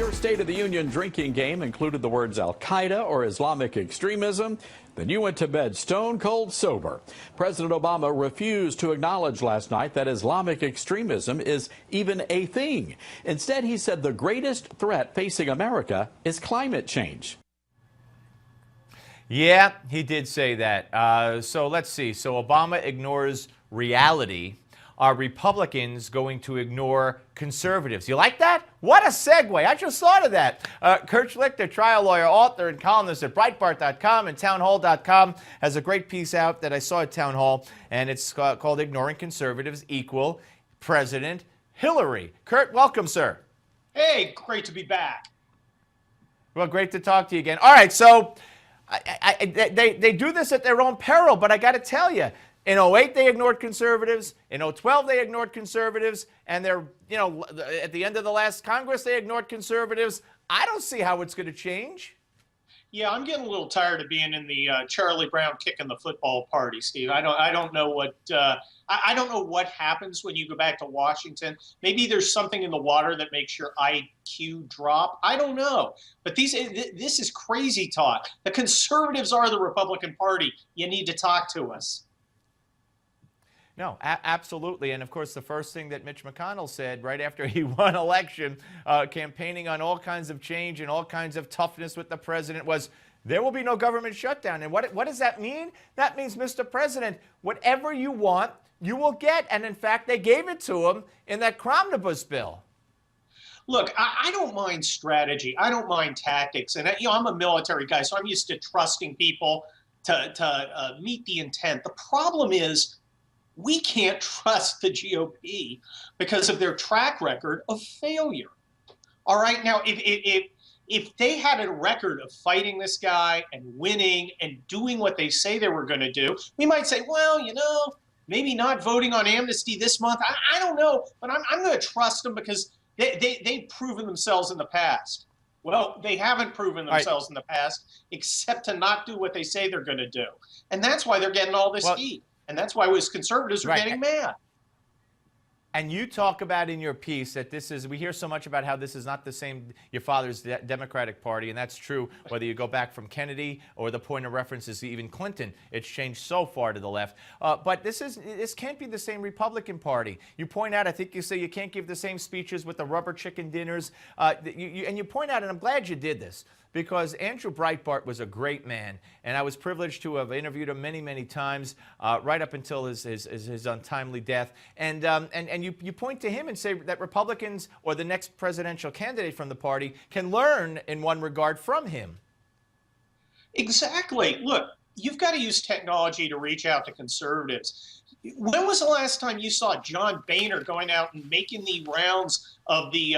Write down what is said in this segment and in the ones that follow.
your State of the Union drinking game included the words Al-Qaeda or Islamic extremism, then you went to bed stone cold sober. President Obama refused to acknowledge last night that Islamic extremism is even a thing. Instead, he said the greatest threat facing America is climate change. Yeah, he did say that. So let's see. So Obama ignores reality. Are Republicans going to ignore conservatives? You like that? What a segue. I just thought of that. Kurt Schlichter, trial lawyer, author, and columnist at Breitbart.com and townhall.com, has a great piece out that I saw at Town Hall, and it's called Ignoring Conservatives Equal President Hillary. Kurt, welcome, sir. Hey, great to be back. Well, great to talk to you again. All right, so they do this at their own peril, but I got to tell you, in 08, they ignored conservatives. In 012, they ignored conservatives. And they're, at the end of the last Congress, they ignored conservatives. I don't see how it's going to change. Yeah, I'm getting a little tired of being in the Charlie Brown kicking the football party, Steve. I don't know what I don't know what happens when you go back to Washington. Maybe there's something in the water that makes your IQ drop. I don't know. But this is crazy talk. The conservatives are the Republican Party. You need to talk to us. No, absolutely. And of course, the first thing that Mitch McConnell said right after he won election, campaigning on all kinds of change and all kinds of toughness with the president, was there will be no government shutdown. And what does that mean? That means, Mr. President, whatever you want, you will get. And in fact, they gave it to him in that Omnibus bill. Look, I don't mind strategy. I don't mind tactics. And I'm a military guy, so I'm used to trusting people to meet the intent. The problem is, we can't trust the GOP because of their track record of failure. All right, now, if they had a record of fighting this guy and winning and doing what they say they were going to do, we might say, well, maybe not voting on amnesty this month. I don't know, but I'm going to trust them because they've proven themselves in the past. Well, they haven't proven themselves in the past except to not do what they say they're going to do. And that's why they're getting all this heat. And that's why us conservatives are getting mad. And you talk about in your piece that we hear so much about how this is not the same, your father's Democratic Party, and that's true whether you go back from Kennedy or the point of reference is even Clinton. It's changed so far to the left. But this can't be the same Republican Party. You point out, I think you say you can't give the same speeches with the rubber chicken dinners. And you point out, and I'm glad you did this, because Andrew Breitbart was a great man, and I was privileged to have interviewed him many, many times, right up until his untimely death. And you point to him and say that Republicans or the next presidential candidate from the party can learn in one regard from him. Exactly. Look, you've got to use technology to reach out to conservatives. When was the last time you saw John Boehner going out and making the rounds of the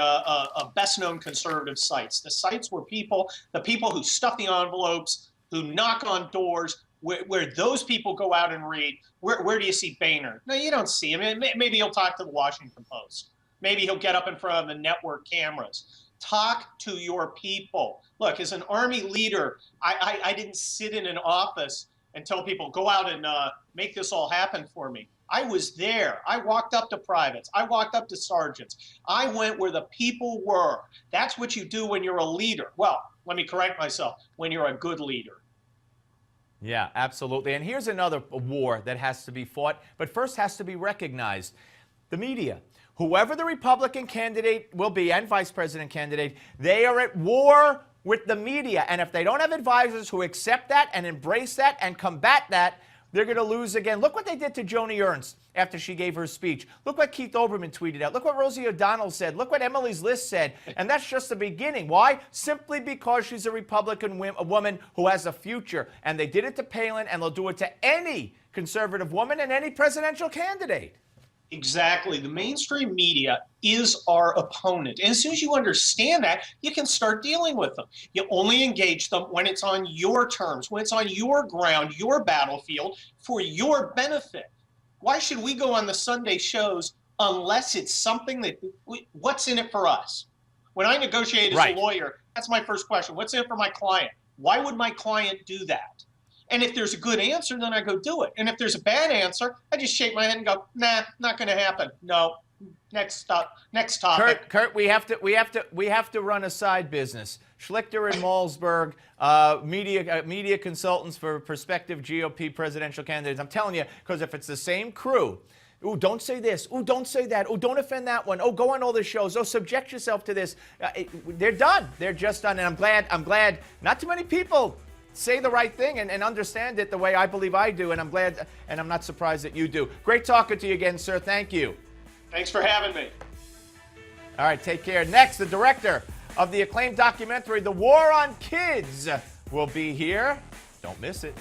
best-known conservative sites? The sites where the people who stuff the envelopes, who knock on doors, where those people go out and read. Where do you see Boehner? No, you don't see him. Maybe he'll talk to the Washington Post. Maybe he'll get up in front of the network cameras. Talk to your people. Look, as an Army leader, I didn't sit in an office and tell people, go out and make this all happen for me. I was there. I walked up to privates. I walked up to sergeants. I went where the people were. That's what you do when you're a leader. Well, let me correct myself, when you're a good leader. Yeah, absolutely. And here's another war that has to be fought, but first has to be recognized. The media. Whoever the Republican candidate will be and vice president candidate, they are at war with the media. And if they don't have advisors who accept that and embrace that and combat that, they're going to lose again. Look what they did to Joni Ernst after she gave her speech. Look what Keith Olbermann tweeted out. Look what Rosie O'Donnell said. Look what Emily's List said. And that's just the beginning. Why? Simply because she's a Republican woman who has a future. And they did it to Palin, and they'll do it to any conservative woman and any presidential candidate. Exactly. The mainstream media is our opponent. And as soon as you understand that, you can start dealing with them. You only engage them when it's on your terms, when it's on your ground, your battlefield, for your benefit. Why should we go on the Sunday shows unless it's something that, what's in it for us? When I negotiate as a lawyer, that's my first question. What's in it for my client? Why would my client do that? And if there's a good answer, then I go do it. And if there's a bad answer, I just shake my head and go, nah, not going to happen. No, Next topic. Kurt, we have to run a side business. Schlichter and Malzberg, media consultants for prospective GOP presidential candidates. I'm telling you, because if it's the same crew, ooh, don't say this. Ooh, don't say that. Ooh, don't offend that one. Oh, go on all the shows. Oh, subject yourself to this. They're done. They're just done. And I'm glad not too many people say the right thing and understand it the way I believe I do. And I'm glad, and I'm not surprised that you do. Great talking to you again, sir. Thank you. Thanks for having me. All right, take care. Next, the director of the acclaimed documentary, The War on Kids, will be here. Don't miss it.